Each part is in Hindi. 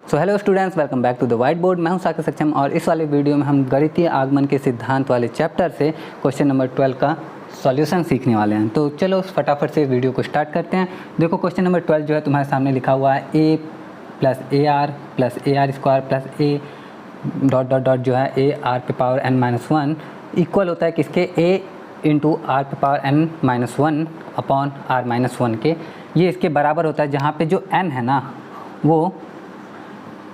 So hello students, welcome back to the whiteboard. मैं हूं साकेत सक्षम और इस वाले वीडियो में हम गणितीय आगमन के सिद्धांत वाले चैप्टर से क्वेश्चन नंबर 12 का सॉल्यूशन सीखने वाले हैं। तो चलो फटाफट से वीडियो को स्टार्ट करते हैं। देखो क्वेश्चन नंबर 12 जो है तुम्हारे सामने लिखा हुआ है a plus A R square plus A dot dot dot जो है ए आर पे पावर n माइनस 1 इक्वल होता है किसके a इंटू आर पे power n minus 1 upon R minus 1 के। ये इसके बराबर होता है जहाँ पे जो n है ना वो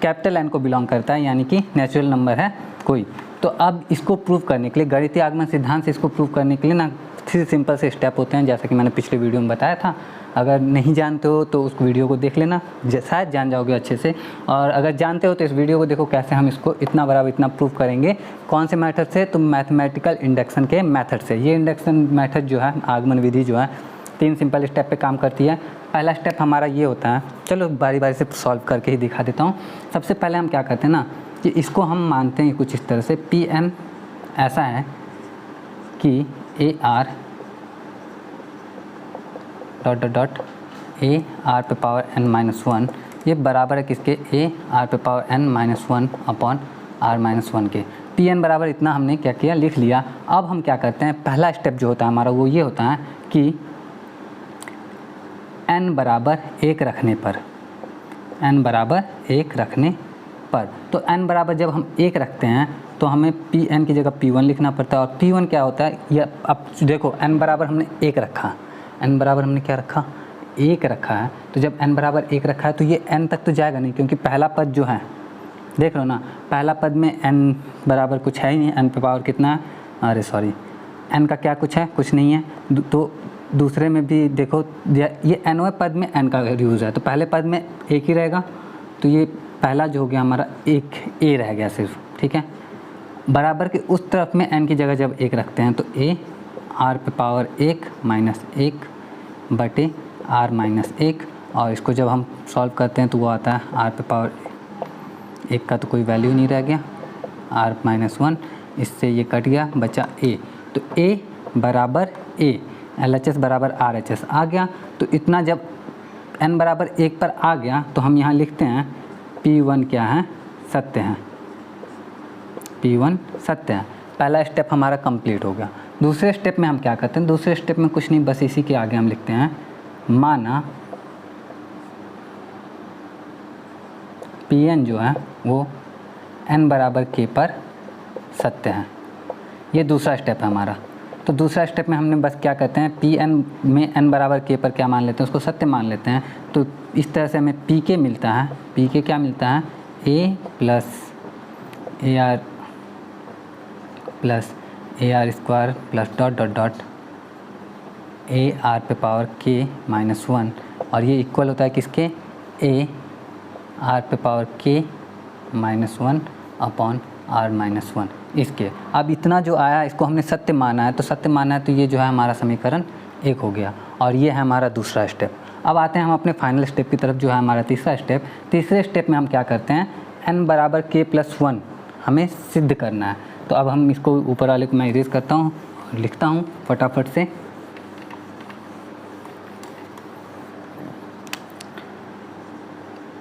कैपिटल N को बिलोंग करता है, यानी कि नेचुरल नंबर है कोई। तो अब इसको प्रूव करने के लिए गणितीय आगमन सिद्धांत से इसको प्रूव करने के लिए ना 3 सिंपल से स्टेप होते हैं, जैसा कि मैंने पिछले वीडियो में बताया था। अगर नहीं जानते हो तो उस वीडियो को देख लेना, शायद जान जाओगे अच्छे से। और अगर जानते हो तो इस वीडियो को देखो कैसे हम इसको इतना बराबर इतना प्रूव करेंगे। कौन से मेथड से? तो मैथमेटिकल इंडक्शन के मेथड से। ये इंडक्शन मेथड जो है, आगमन विधि जो है 3 सिंपल स्टेप पे काम करती है। पहला स्टेप हमारा ये होता है, चलो बारी बारी से सॉल्व करके ही दिखा देता हूँ। सबसे पहले हम क्या करते हैं ना कि इसको हम मानते हैं कुछ इस तरह से, पी एन ऐसा है कि A R dot dot dot A R पे पावर एन माइनस 1 ये बराबर है किसके? ए आर पे power N minus 1 upon R minus 1 के। पी एन बराबर इतना हमने क्या किया, लिख लिया। अब हम क्या करते हैं, पहला स्टेप जो होता है हमारा वो ये होता है कि n बराबर 1 रखने पर, n बराबर 1 रखने पर, तो n बराबर जब हम 1 रखते हैं तो हमें Pn की जगह P1 लिखना पड़ता है। और P1 क्या होता है, ये अब देखो n बराबर हमने 1 रखा, n बराबर हमने क्या रखा, 1 रखा है। तो जब n बराबर 1 रखा है तो ये n तक तो जाएगा नहीं, क्योंकि पहला पद जो है देख लो ना, पहला पद में n बराबर कुछ है ही नहीं। n पे पावर कितना है, अरे सॉरी, n का क्या कुछ है, कुछ नहीं है। तो दूसरे में भी देखो, ये nवें पद में n का यूज़ है, तो पहले पद में 1 ही रहेगा। तो ये पहला जो हो गया हमारा 1 a रह गया सिर्फ, ठीक है। बराबर के उस तरफ में n की जगह जब 1 रखते हैं तो a r पे पावर 1 माइनस 1 बटे r माइनस 1, और इसको जब हम सॉल्व करते हैं तो वो आता है r पे पावर 1 का तो कोई वैल्यू नहीं रह गया, r माइनस 1, इससे ये कट गया, बचा a। तो a बराबर a, LHS बराबर RHS आ गया। तो इतना जब n बराबर 1 पर आ गया तो हम यहाँ लिखते हैं P1 क्या है, सत्य है, P1 सत्य है। पहला स्टेप हमारा कंप्लीट हो गया। दूसरे स्टेप में हम क्या करते हैं, दूसरे स्टेप में कुछ नहीं, बस इसी के आगे हम लिखते हैं माना Pn जो है वो n बराबर k पर सत्य है। ये दूसरा स्टेप है हमारा। तो दूसरा स्टेप में हमने बस क्या करते हैं, पी एन में n बराबर k पर क्या मान लेते हैं, उसको सत्य मान लेते हैं। तो इस तरह से हमें पी के मिलता है, पी के क्या मिलता है, a plus A R square plus dot dot dot A R पे पावर k माइनस 1, और ये इक्वल होता है किसके, a आर पे power k minus 1 upon R minus 1 इसके। अब इतना जो आया इसको हमने सत्य माना है, तो सत्य माना है तो ये जो है हमारा समीकरण 1 हो गया, और ये है हमारा दूसरा स्टेप। अब आते हैं हम अपने फाइनल स्टेप की तरफ, जो है हमारा तीसरा स्टेप। तीसरे स्टेप में हम क्या करते हैं, n बराबर k प्लस 1 हमें सिद्ध करना है। तो अब हम इसको ऊपर वाले को मैं इरेज करता हूँ और लिखता हूँ फटाफट से।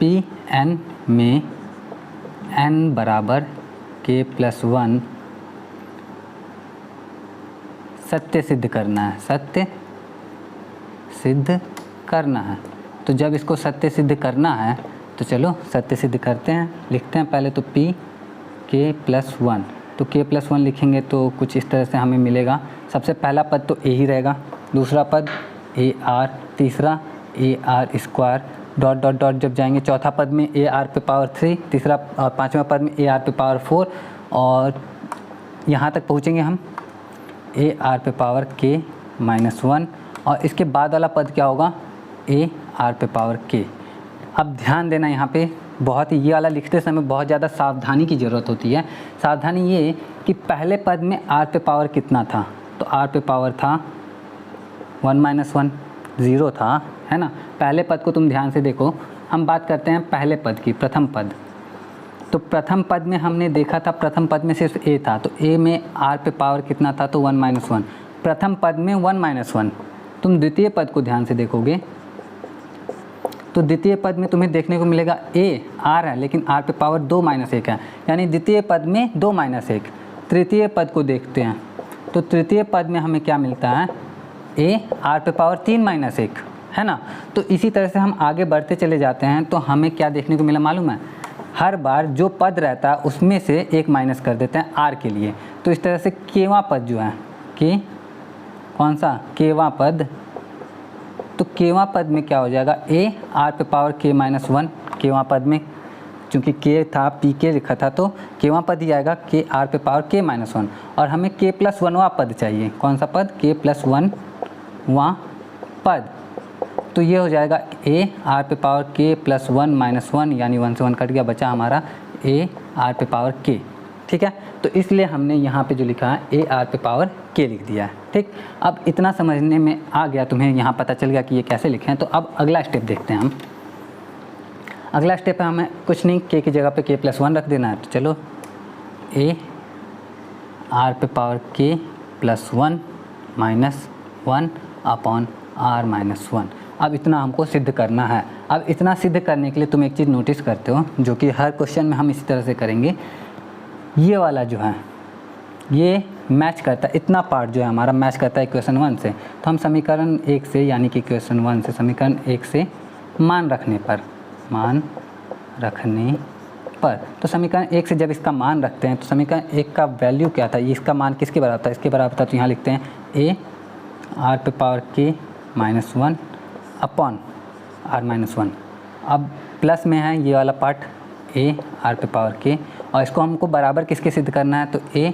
पी एन में n बराबर k प्लस 1 सत्य सिद्ध करना है, सत्य सिद्ध करना है। तो जब इसको सत्य सिद्ध करना है तो चलो सत्य सिद्ध करते हैं। लिखते हैं पहले तो p k प्लस 1, तो k प्लस 1 लिखेंगे तो कुछ इस तरह से हमें मिलेगा। सबसे पहला पद तो a ही रहेगा, दूसरा पद a r, तीसरा a r square dot dot dot जब जाएंगे चौथा पद में ए आर पे पावर 3, तीसरा और पाँचवा पद में ए आर पे पावर 4, और यहाँ तक पहुँचेंगे हम ए आर पे पावर k माइनस 1, और इसके बाद वाला पद क्या होगा, ए आर पे पावर k। अब ध्यान देना यहाँ पे, बहुत ही ये वाला लिखते समय बहुत ज़्यादा सावधानी की ज़रूरत होती है। सावधानी ये कि पहले पद में आर पे पावर कितना था, तो आर पे पावर था 1 माइनस 1, 0 था, है ना। पहले पद को तुम ध्यान से देखो, हम बात करते हैं पहले पद की, प्रथम पद। तो प्रथम पद में हमने देखा था, प्रथम पद में सिर्फ a था, तो a में r पे पावर कितना था, तो 1 माइनस 1। प्रथम पद में 1 माइनस 1। तुम द्वितीय पद को ध्यान से देखोगे तो द्वितीय पद में तुम्हें देखने को मिलेगा a r है, लेकिन r पे पावर 2 - 1 है, यानी द्वितीय पद में 2 - 1। तृतीय पद को देखते हैं, तो तृतीय पद में हमें क्या मिलता है, a r पे पावर 3 - 1 है ना। तो इसी तरह से हम आगे बढ़ते चले जाते हैं, तो हमें क्या देखने को मिला मालूम है, हर बार जो पद रहता है उसमें से एक माइनस कर देते हैं r के लिए। तो इस तरह से केवां पद जो है, के कौन सा केवां पद, तो केवां पद में क्या हो जाएगा, a r पे पावर k - 1। केवां पद में चूँकि k था, पी के लिखा था, तो केवां पद ही आएगा k r पे पावर k - 1। और हमें k + 1वां पद चाहिए, कौन सा पद, k + 1वां पद। तो ये हो जाएगा a r पे पावर k + 1 - 1, यानी 1 से 1 कट गया, बचा हमारा a r पे पावर k। ठीक है, तो इसलिए हमने यहाँ पे जो लिखा है a r पे पावर k लिख दिया है। ठीक, अब इतना समझने में आ गया, तुम्हें यहाँ पता चल गया कि ये कैसे लिखें। तो अब अगला स्टेप देखते हैं हम। अगला स्टेप है हमें कुछ नहीं, k की जगह पे k + 1 रख देना है। तो चलो a r पे पावर k + 1 - 1 अपॉन r - 1। अब इतना हमको सिद्ध करना है। अब इतना सिद्ध करने के लिए तुम एक चीज़ नोटिस करते हो, जो कि हर क्वेश्चन में हम इसी तरह से करेंगे, ये वाला जो है ये मैच करता है, इतना पार्ट जो है हमारा मैच करता है इक्वेशन 1 से। तो हम समीकरण 1 से, यानी कि इक्वेशन 1 से समीकरण 1 से मान रखने पर, तो समीकरण 1 से जब इसका मान रखते हैं तो समीकरण 1 का वैल्यू क्या था, इसका मान किसके बराबर था, इसके बराबर था। तो यहाँ लिखते हैं a r पे पावर k - 1 अपॉन r - 1। अब प्लस में है ये वाला पार्ट a r पे पावर k, और इसको हमको बराबर किसके सिद्ध करना है, तो a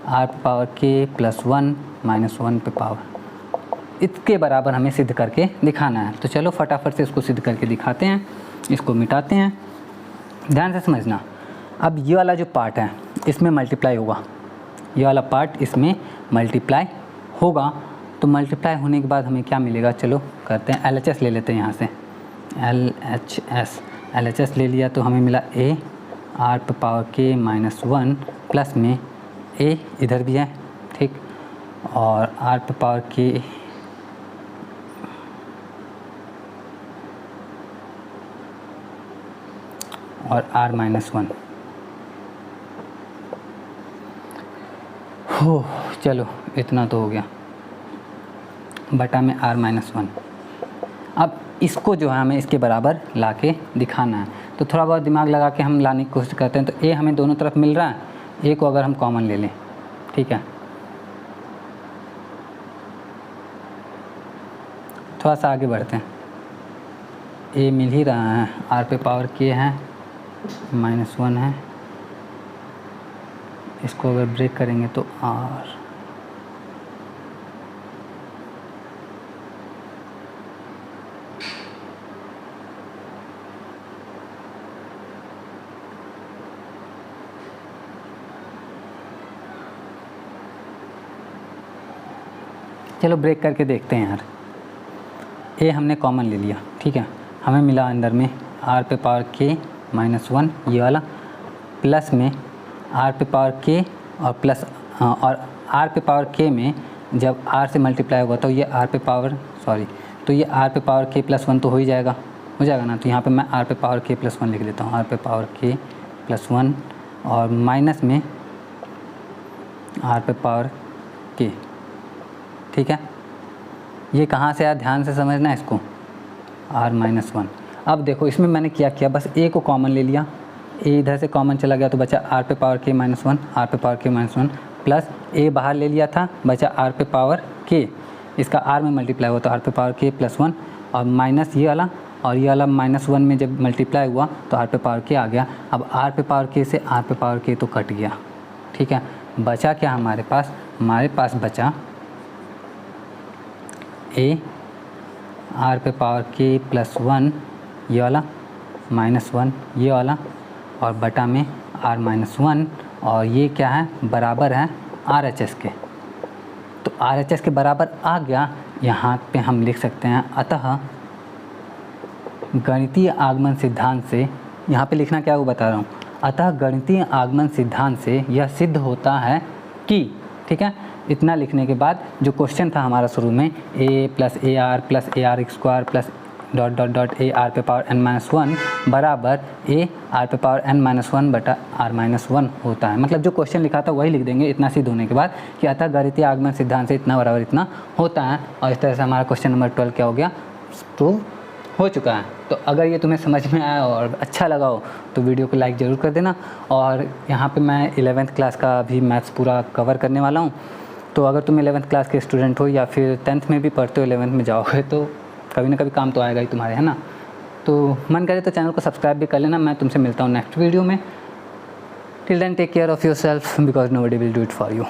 r पे पावर k + 1 - 1 पे पावर, इसके बराबर हमें सिद्ध करके दिखाना है। तो चलो फटाफट से इसको सिद्ध करके दिखाते हैं, इसको मिटाते हैं। ध्यान से समझना, अब ये वाला जो पार्ट है इसमें मल्टीप्लाई होगा, ये वाला पार्ट इसमें मल्टीप्लाई होगा। तो मल्टीप्लाई होने के बाद हमें क्या मिलेगा, चलो करते हैं, LHS ले लेते हैं यहाँ से, LHS ले लिया। तो हमें मिला a r पे पावर k - 1 प्लस में a इधर भी है, ठीक, और r पे पावर k और r - 1 हो, चलो इतना तो हो गया, बटा में r - 1। अब इसको जो है हमें इसके बराबर लाके दिखाना है। तो थोड़ा बहुत दिमाग लगा के हम लाने की कोशिश करते हैं। तो a हमें दोनों तरफ मिल रहा है, a को अगर हम कॉमन ले लें, ठीक है, थोड़ा सा आगे बढ़ते हैं, a मिल ही रहा है, r पे पावर k है -1 है, इसको अगर ब्रेक करेंगे तो r, चलो ब्रेक करके देखते हैं यार। a हमने कॉमन ले लिया, ठीक है, हमें मिला अंदर में r पे पावर k -1 ये वाला, प्लस में r पे पावर k और प्लस और r पे पावर k में जब r से मल्टीप्लाई होगा तो ये r पे पावर तो ये r पे पावर k + 1 तो हो ही जाएगा, हो जाएगा ना। तो यहाँ पे मैं r पे पावर k + 1 लिख देता हूँ, r पे पावर k + 1 और माइनस में r पे पावर k, ठीक है। ये कहाँ से आया, ध्यान से समझना है इसको, r - 1। अब देखो इसमें मैंने क्या किया, बस a को कॉमन ले लिया, a इधर से कॉमन चला गया तो बचा r पे पावर k - 1, r पे पावर k - 1 प्लस a बाहर ले लिया था, बचा r पे पावर k, इसका r में मल्टीप्लाई हुआ तो r पे पावर k + 1 और माइनस ये वाला, और ये वाला -1 में जब मल्टीप्लाई हुआ तो r पे पावर k आ गया। अब r पे पावर k से r पे पावर k तो कट गया, ठीक है। बचा क्या हमारे पास बचा a r पे पावर k + 1 ये वाला -1 ये वाला और बटा में r - 1, और ये क्या है, बराबर है RHS के। तो RHS के बराबर आ गया, यहाँ पे हम लिख सकते हैं अतः गणितीय आगमन सिद्धांत से, यहाँ पे लिखना क्या है वो बता रहा हूँ, अतः गणितीय आगमन सिद्धांत से यह सिद्ध होता है कि, ठीक है। इतना लिखने के बाद जो क्वेश्चन था हमारा शुरू में a + ar + ar² + dot dot dot A R पे पावर एन माइनस वन बराबर ए आर पे पावर एन माइनस वन बटा आर माइनस वन होता है। मतलब जो क्वेश्चन लिखा था वही लिख देंगे इतना सिद्ध होने के बाद कि अतः गणितीय आगमन सिद्धांत से इतना बराबर इतना होता है। और इस तरह से हमारा क्वेश्चन नंबर 12 क्या हो गया, प्रूव हो चुका है। तो अगर ये तुम्हें समझ में आया और अच्छा लगा हो तो वीडियो को लाइक ज़रूर कर देना। और यहाँ पे मैं 11th क्लास का भी मैथ्स पूरा कवर करने वाला हूँ। तो अगर तुम 11th क्लास के स्टूडेंट हो या फिर 10th में भी पढ़ते हो, 11th में जाओगे तो कभी ना कभी काम तो आएगा ही तुम्हारे, है ना। तो मन करे तो चैनल को सब्सक्राइब भी कर लेना। मैं तुमसे मिलता हूँ नेक्स्ट वीडियो में। Till then take care of yourself because nobody will do it for you.